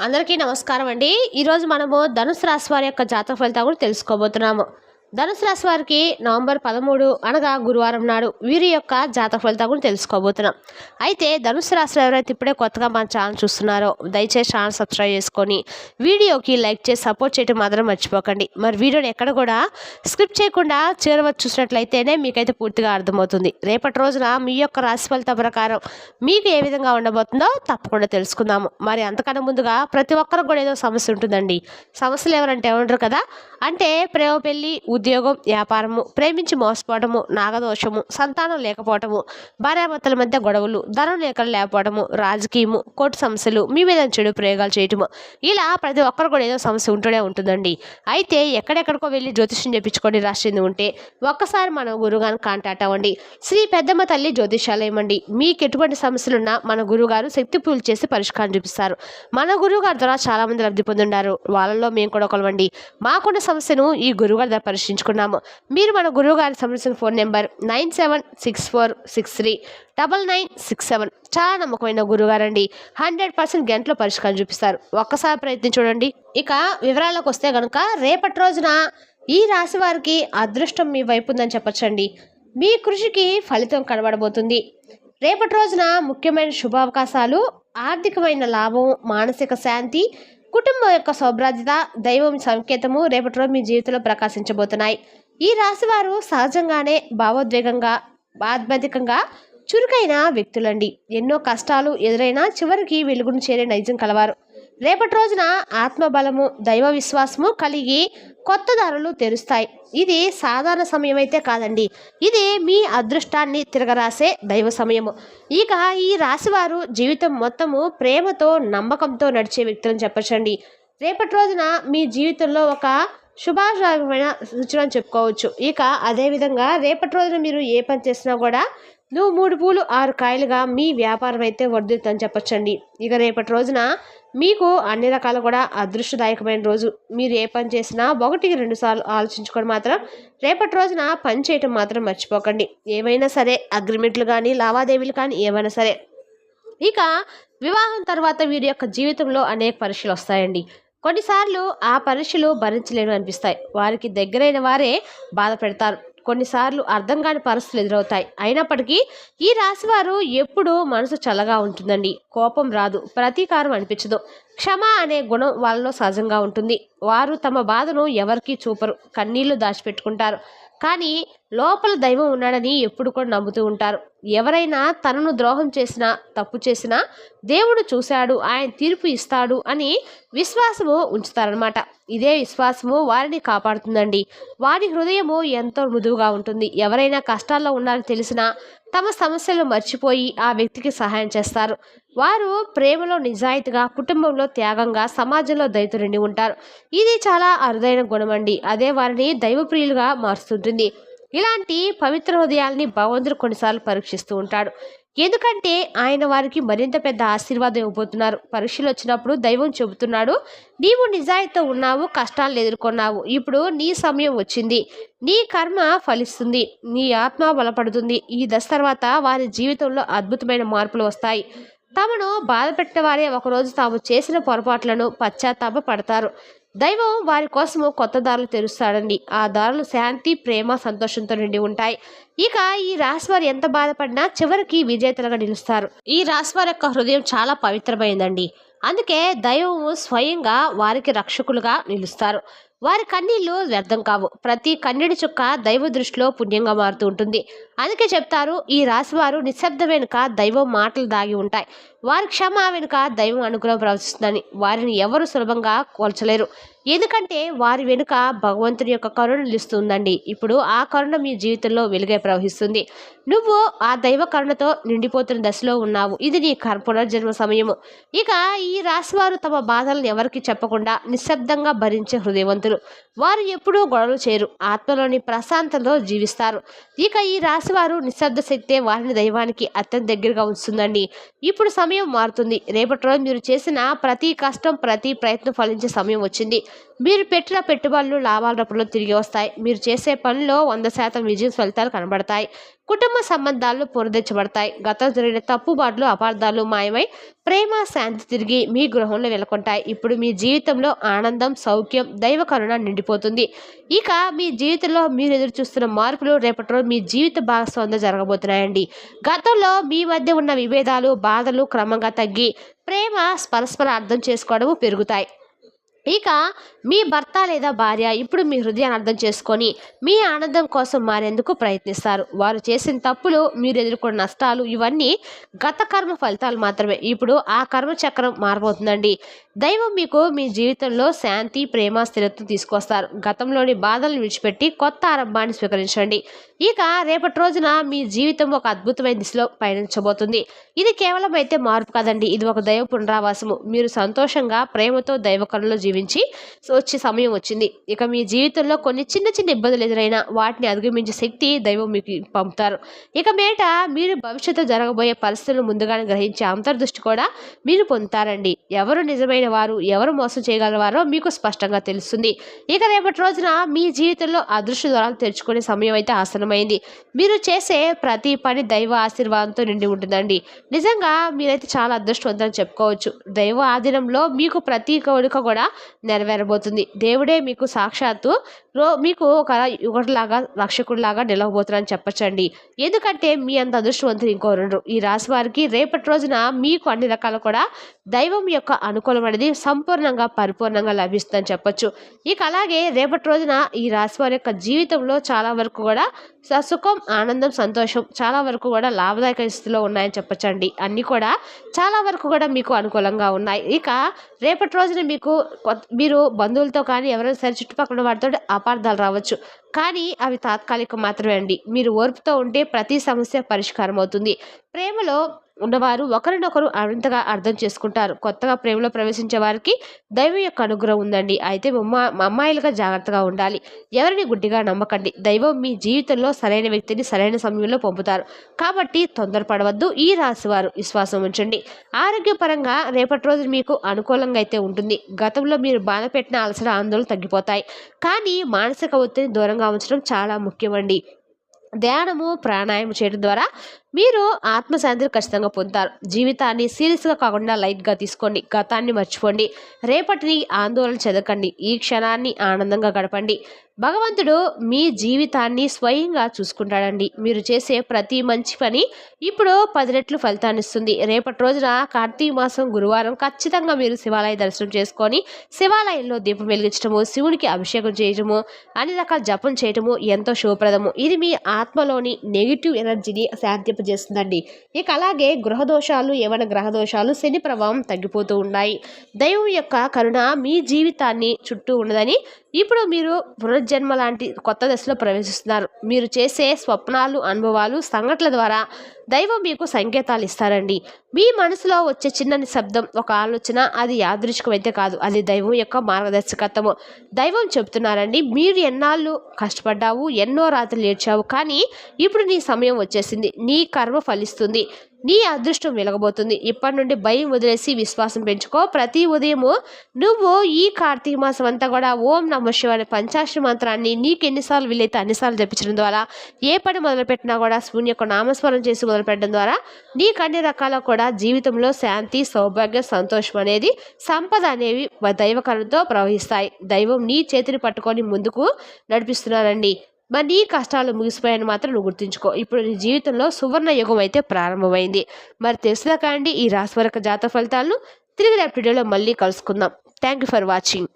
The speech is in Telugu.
అందరికీ నమస్కారం అండి. ఈరోజు మనము ధనుసు రాశి వారి యొక్క జాతక ఫలితాలు కూడా తెలుసుకోబోతున్నాము. ధనుసు రాశి వారికి నవంబర్ 13 అనగా గురువారం నాడు వీరి యొక్క జాతక ఫలితాలు కూడా తెలుసుకోబోతున్నాం. అయితే ధనుసు రాశి ఎవరైతే ఇప్పుడే కొత్తగా మన ఛానల్ చూస్తున్నారో దయచేసి ఛానల్ సబ్స్క్రైబ్ చేసుకొని వీడియోకి లైక్ చేసి సపోర్ట్ చేయడం మాత్రం మర్చిపోకండి. మరి వీడియోని ఎక్కడ కూడా స్క్రిప్ట్ చేయకుండా చేరవచ్చు చూసినట్లయితేనే మీకైతే పూర్తిగా అర్థమవుతుంది. రేపటి రోజున మీ యొక్క రాశి ఫలిత ప్రకారం మీకు ఏ విధంగా ఉండబోతుందో తప్పకుండా తెలుసుకుందాము. మరి అంతకన్నా ముందుగా ప్రతి ఒక్కరికి కూడా ఏదో సమస్య ఉంటుందండి. సమస్యలు ఎవరంటే ఏమంటారు కదా, అంటే ప్రేమ, పెళ్లి, ఉద్యోగం, వ్యాపారము, ప్రేమించి మోసపోవటము, నాగదోషము, సంతానం లేకపోవటము, భార్యాభర్తల మధ్య గొడవలు, ధనం లేకపోవటము, రాజకీయము, కోర్టు సమస్యలు, మీ మీద చెడు ప్రయోగాలు చేయటము, ఇలా ప్రతి ఒక్కరు కూడా ఏదో సమస్య ఉంటూనే ఉంటుందండి. అయితే ఎక్కడెక్కడికో వెళ్ళి జ్యోతిష్యం చెప్పించుకొని రాసింది ఉంటే ఒక్కసారి మన గురువుగారిని కాంటాక్ట్ అవ్వండి. శ్రీ పెద్దమ్మ తల్లి జ్యోతిషాలయం అండి. మీకు ఎటువంటి సమస్యలున్నా మన గురువుగారు శక్తి పూజలు చేసి పరిష్కారం చూపిస్తారు. మన గురువుగారి ద్వారా చాలా మంది లబ్ధి పొందుండారు. వాళ్ళలో మేము కూడా ఒకళ్ళమండి. మాకున్న సమస్యను ఈ గురువుగారి ద్వారా పరిష్కరించుకున్నాము. మీరు మన గురువుగారి సంబంధించిన ఫోన్ నెంబర్ 9764639967. చాలా నమ్మకమైన గురువుగారండి. 100% గంటలో పరిష్కారం చూపిస్తారు. ఒక్కసారి ప్రయత్నం చూడండి. ఇక వివరాలకు వస్తే గనుక రేపటి రోజున ఈ రాశి వారికి అదృష్టం మీ వైపు ఉందని చెప్పొచ్చండి. మీ కృషికి ఫలితం కనబడబోతుంది. రేపటి రోజున ముఖ్యమైన శుభావకాశాలు, ఆర్థికమైన లాభం, మానసిక శాంతి, కుటుంబం యొక్క సౌభ్రాధ్యత, దైవం సంకేతము రేపటి రోజు మీ జీవితంలో ప్రకాశించబోతున్నాయి. ఈ రాశి వారు సహజంగానే భావోద్వేగంగా, ఆధ్యాత్మికంగా చురుకైన వ్యక్తులండి. ఎన్నో కష్టాలు ఎదురైనా చివరికి వెలుగును చేరే నైజం కలవారు. రేపటి రోజున ఆత్మబలము, దైవ విశ్వాసము కలిగి కొత్త దారులు తెరుస్తాయి. ఇది సాధారణ సమయం అయితే కాదండి. ఇది మీ అదృష్టాన్ని తిరగరాసే దైవ సమయము. ఇక ఈ రాశివారు జీవితం మొత్తము ప్రేమతో, నమ్మకంతో నడిచే వ్యక్తులని చెప్పచ్చండి. రేపటి రోజున మీ జీవితంలో ఒక శుభాశమైన సూచన చెప్పుకోవచ్చు. ఇక అదేవిధంగా రేపటి రోజున మీరు ఏ పని చేసినా కూడా నువ్వు 3 పూలు 6 కాయలుగా మీ వ్యాపారం అయితే వర్ధిల్లుతుందని చెప్పొచ్చండి. ఇక రేపటి రోజున మీకు అన్ని రకాల కూడా అదృష్టదాయకమైన రోజు. మీరు ఏ పని చేసినా 1-2 సార్లు ఆలోచించుకొని మాత్రం రేపటి రోజున పని చేయటం మాత్రం మర్చిపోకండి. ఏమైనా సరే అగ్రిమెంట్లు కానీ, లావాదేవీలు కానీ ఏమైనా సరే. ఇక వివాహం తర్వాత వీరి యొక్క జీవితంలో అనేక పరీక్షలు వస్తాయండి. కొన్నిసార్లు ఆ పరీక్షలు భరించలేని అనిపిస్తాయి. వారికి దగ్గరైన వారే బాధ పెడతారు. కొన్నిసార్లు అర్థం కాని పరిస్థితులు ఎదురవుతాయి. అయినప్పటికీ ఈ రాశివారు ఎప్పుడూ మనసు చల్లగా ఉంటుందండి. కోపం రాదు, ప్రతీకారం అనిపించదు. క్షమ అనే గుణం వాళ్ళలో సహజంగా ఉంటుంది. వారు తమ బాధను ఎవరికీ చూపరు, కన్నీళ్లు దాచిపెట్టుకుంటారు. కానీ లోపల దైవం ఉన్నాడని ఎప్పుడు కూడా నమ్ముతూ ఉంటారు. ఎవరైనా తనను ద్రోహం చేసినా, తప్పు చేసినా దేవుడు చూశాడు, ఆయన తీర్పు ఇస్తాడు అని విశ్వాసము ఉంచుతారనమాట. ఇదే విశ్వాసము వారిని కాపాడుతుందండి. వారి హృదయము ఎంతో మృదువుగా ఉంటుంది. ఎవరైనా కష్టాల్లో ఉన్నారని తెలిసినా తమ సమస్యలు మర్చిపోయి ఆ వ్యక్తికి సహాయం చేస్తారు. వారు ప్రేమలో నిజాయితీగా, కుటుంబంలో త్యాగంగా, సమాజంలో దయతో నిండి ఉంటారు. ఇది చాలా అరుదైన గుణం అండి. అదే వారిని దైవప్రియులుగా మారుస్తుంటుంది. ఇలాంటి పవిత్ర హృదయాల్ని భగవంతుడు కొన్నిసార్లు పరీక్షిస్తూ ఉంటాడు. ఎందుకంటే ఆయన వారికి మరింత పెద్ద ఆశీర్వాదం ఇవ్వబోతున్నారు. పరీక్షలు వచ్చినప్పుడు దైవం చెబుతున్నాడు, నీవు నిజాయితీతో ఉన్నావు, కష్టాలను ఎదుర్కొన్నావు. ఇప్పుడు నీ సమయం వచ్చింది. నీ కర్మ ఫలిస్తుంది, నీ ఆత్మ బలపడుతుంది. ఈ దశ తర్వాత వారి జీవితంలో అద్భుతమైన మార్పులు వస్తాయి. తమను బాధపెట్టిన వారే ఒకరోజు తాము చేసిన పొరపాట్లను పశ్చాత్తాప పడతారు. దైవం వారి కోసము కొత్త దారులు తెరుస్తాడండి. ఆ దారులు శాంతి, ప్రేమ, సంతోషంతో నిండి ఉంటాయి. ఇక ఈ రాశివారు ఎంత బాధపడినా చివరికి విజేతలుగా నిలుస్తారు. ఈ రాశివారి యొక్క హృదయం చాలా పవిత్రమైందండి. అందుకే దైవము స్వయంగా వారికి రక్షకులుగా నిలుస్తారు. వారి కన్నీళ్లు వ్యర్థం కావు. ప్రతి కన్నీటి చుక్క దైవ దృష్టిలో పుణ్యంగా మారుతూ ఉంటుంది. అందుకే చెప్తారు, ఈ రాశివారు నిశ్శబ్ద వెనుక దైవం మాటలు దాగి ఉంటాయి. వారి క్షమ వెనుక దైవం అనుగ్రహం ప్రవర్తిస్తుందని. వారిని ఎవరు సులభంగా కోల్చలేరు. ఎందుకంటే వారి వెనుక భగవంతుని యొక్క కరుణ నిలుస్తుందండి. ఇప్పుడు ఆ కరుణ మీ జీవితంలో వెలుగై ప్రవహిస్తుంది. నువ్వు ఆ దైవ కరుణతో నిండిపోతున్న దశలో ఉన్నావు. ఇది నీ పునర్జన్మ సమయము. ఇక ఈ రాశివారు తమ బాధలను ఎవరికి చెప్పకుండా నిశ్శబ్దంగా భరించే హృదయవంతులు. వారు ఎప్పుడూ గొడవలు చేయరు. ఆత్మలోని ప్రశాంతలో జీవిస్తారు. ఇక ఈ రాశివారు నిశ్శబ్ద శక్తే వారిని దైవానికి అత్యంత దగ్గరగా ఉంచుతుందండి. ఇప్పుడు సమయం మారుతుంది. రేపటి రోజు మీరు చేసిన ప్రతి కష్టం, ప్రతి ప్రయత్నం ఫలించే సమయం వచ్చింది. మీరు పెట్టిన పెట్టుబడులు లాభాల రూపంలో తిరిగి వస్తాయి. మీరు చేసే పనిలో 100% విజయం ఫలితాలు కనబడతాయి. కుటుంబ సంబంధాలు పునరుద్ధరించబడతాయి. గతంలో జరిగిన తప్పుబాట్లు అపార్థాలు మాయమై ప్రేమ శాంతి తిరిగి మీ గృహంలో వెలుకుంటాయి. ఇప్పుడు మీ జీవితంలో ఆనందం సౌఖ్యం దైవ కరుణ నిండిపోతుంది. ఇక మీ జీవితంలో మీరు ఎదురు చూస్తున్న మార్పులు రేపటి రోజు మీ జీవిత భాగస్వామ్యంలో జరగబోతున్నాయండి. గతంలో మీ మధ్య ఉన్న విభేదాలు బాధలు క్రమంగా తగ్గి ప్రేమ పరస్పర అర్థం చేసుకోవడము పెరుగుతాయి. ఇక మీ భర్త లేదా భార్య ఇప్పుడు మీ హృదయాన్ని అర్థం చేసుకొని మీ ఆనందం కోసం మారేందుకు ప్రయత్నిస్తారు. వారు చేసిన తప్పులు మీరు ఎదుర్కొన్న నష్టాలు ఇవన్నీ గత కర్మ ఫలితాలు మాత్రమే. ఇప్పుడు ఆ కర్మ చక్రం మారబోతుందండి. దైవం మీకు మీ జీవితంలో శాంతి ప్రేమ స్థిరత్వం తీసుకొస్తారు. గతంలోని బాధలను విడిచిపెట్టి కొత్త ఆరంభాన్ని స్వీకరించండి. ఇక రేపటి రోజున మీ జీవితం ఒక అద్భుతమైన దిశలో పయనించబోతుంది. ఇది కేవలం అయితే మార్పు కాదండి, ఇది ఒక దైవ పునరావాసము. మీరు సంతోషంగా ప్రేమతో దైవకరణలో జీవించి వచ్చే సమయం వచ్చింది. ఇక మీ జీవితంలో కొన్ని చిన్న చిన్న ఇబ్బందులు ఎదురైనా వాటిని అధిగమించే శక్తి దైవం మీకు పంపుతారు. ఇక మీట మీరు భవిష్యత్తు జరగబోయే పరిస్థితులను ముందుగానే గ్రహించే అంతర్దృష్టి కూడా మీరు పొందుతారండి. ఎవరు నిజమైన వారు ఎవరు మోసం చేయగలవారో మీకు స్పష్టంగా తెలుస్తుంది. ఇక రేపటి రోజున మీ జీవితంలో అదృష్ట ద్వారాలు తెరుచుకునే సమయం అయితే ఆసనమైంది. మీరు చేసే ప్రతి పని దైవ ఆశీర్వాదంతో నిండి ఉంటుందండి. నిజంగా మీరైతే చాలా అదృష్టవంతులని చెప్పుకోవచ్చు. దైవ ఆధీనంలో మీకు ప్రతి కోరిక కూడా నెరవేరబోతుంది. దేవుడే మీకు సాక్షాత్తు మీకు ఒక యుగలాగా రక్షకుడిలాగా నిలవబోతున్నారని చెప్పచ్చండి. ఎందుకంటే మీ అంత అదృష్టవంతులు ఇంకోరుండ్రు. ఈ రాశి వారికి రేపటి రోజున మీకు అన్ని రకాలు కూడా దైవం యొక్క అనుకూలం అనేది సంపూర్ణంగా పరిపూర్ణంగా లభిస్తుందని చెప్పొచ్చు. ఇక అలాగే రేపటి రోజున ఈ రాశి వారి యొక్క జీవితంలో చాలా వరకు కూడా సుఖం ఆనందం సంతోషం చాలా వరకు కూడా లాభదాయక స్థితిలో ఉన్నాయని చెప్పచ్చండి. అన్నీ కూడా చాలా వరకు కూడా మీకు అనుకూలంగా ఉన్నాయి. ఇక రేపటి రోజున మీరు బంధువులతో కానీ ఎవరైనా సరే చుట్టుపక్కల వారితో అపార్థాలు రావచ్చు, కానీ అవి తాత్కాలికం మాత్రమే అండి. మీరు ఓర్పుతో ఉంటే ప్రతి సమస్య పరిష్కారం అవుతుంది. ప్రేమలో ఉన్నవారు ఒకరినొకరు మరింతగా అర్థం చేసుకుంటారు. కొత్తగా ప్రేమలో ప్రవేశించే వారికి దైవం యొక్క అనుగ్రహం ఉందండి. అయితే అమ్మాయిలుగా జాగ్రత్తగా ఉండాలి. ఎవరిని గుడ్డిగా నమ్మకండి. దైవం మీ జీవితంలో సరైన వ్యక్తిని సరైన సమయంలో పంపుతారు. కాబట్టి తొందరపడవద్దు. ఈ రాశి వారు విశ్వాసం ఉంచండి. ఆరోగ్యపరంగా రేపటి రోజు మీకు అనుకూలంగా అయితే ఉంటుంది. గతంలో మీరు బాధ పెట్టిన అలసట ఆందోళన తగ్గిపోతాయి. కానీ మానసిక ఒత్తిడిని దూరంగా ఉంచడం చాలా ముఖ్యమండి. ధ్యానము ప్రాణాయామం చేయడం ద్వారా మీరు ఆత్మశాంతిని ఖచ్చితంగా పొందుతారు. జీవితాన్ని సీరియస్గా కాకుండా లైట్గా తీసుకోండి. గతాన్ని మర్చిపోండి. రేపటిని ఆందోళన చెందకండి. ఈ క్షణాన్ని ఆనందంగా గడపండి. భగవంతుడు మీ జీవితాన్ని స్వయంగా చూసుకుంటాడండి. మీరు చేసే ప్రతి మంచి పని ఇప్పుడు 10 రెట్లు ఫలితాన్ని ఇస్తుంది. రేపటి రోజున కార్తీక మాసం గురువారం ఖచ్చితంగా మీరు శివాలయ దర్శనం చేసుకొని శివాలయంలో దీపం వెలిగించడము శివునికి అభిషేకం చేయటము అన్ని రకాల జపం చేయటము ఎంతో శుభప్రదము. ఇది మీ ఆత్మలోని నెగిటివ్ ఎనర్జీని శాంతింపజేస్తుందండి. ఇక అలాగే ఏమైనా గ్రహ దోషాలు శని ప్రభావం తగ్గిపోతూ ఉన్నాయి. దైవం యొక్క కరుణ మీ జీవితాన్ని చుట్టూ ఉన్నదని ఇప్పుడు మీరు పునర్జన్మ లాంటి కొత్త దశలో ప్రవేశిస్తున్నారు. మీరు చేసే స్వప్నాలు అనుభవాలు సంఘటనల ద్వారా దైవం మీకు సంకేతాలు ఇస్తారండి. మీ మనసులో వచ్చే చిన్న నిశ్శబ్దం ఒక ఆలోచన అది యాదృచ్ఛికమైతే కాదు, అది దైవం యొక్క మార్గదర్శకత్వము. దైవం చెప్తున్నారండి, మీరు ఎన్నాళ్ళు కష్టపడ్డావు ఎన్నో రాత్రులు ఏడ్చావు, కానీ ఇప్పుడు నీ సమయం వచ్చేసింది. నీ కర్మ ఫలిస్తుంది. నీ అదృష్టం వెలగబోతుంది. ఇప్పటి నుండి భయం వదిలేసి విశ్వాసం పెంచుకో. ప్రతి ఉదయము నువ్వు ఈ కార్తీక మాసం అంతా కూడా ఓం నమః శివాయ పంచాక్షరి మంత్రాన్ని నీకు ఎన్నిసార్లు వీలైతే అన్నిసార్లు జపించడం ద్వారా ఏ పని మొదలుపెట్టినా కూడా శివుని యొక్క నామస్మరణ చేసి మొదలుపెట్టడం ద్వారా నీకు అన్ని రకాల కూడా జీవితంలో శాంతి సౌభాగ్య సంతోషం అనేది సంపద అనేవి దైవకరణతో ప్రవహిస్తాయి. దైవం నీ చేతిని పట్టుకొని ముందుకు నడిపిస్తున్నారండి. మరి నీ కష్టాలు ముగిసిపోయాయని మాత్రం నువ్వు గుర్తుంచుకో. ఇప్పుడు నీ జీవితంలో సువర్ణ యుగం అయితే ప్రారంభమైంది. మరి తెలుసుదా కాండి ఈ రాశి వారి జాతక ఫలితాలను తిరిగి రేపు వీడియోలో మళ్ళీ కలుసుకుందాం. Thank you for watching.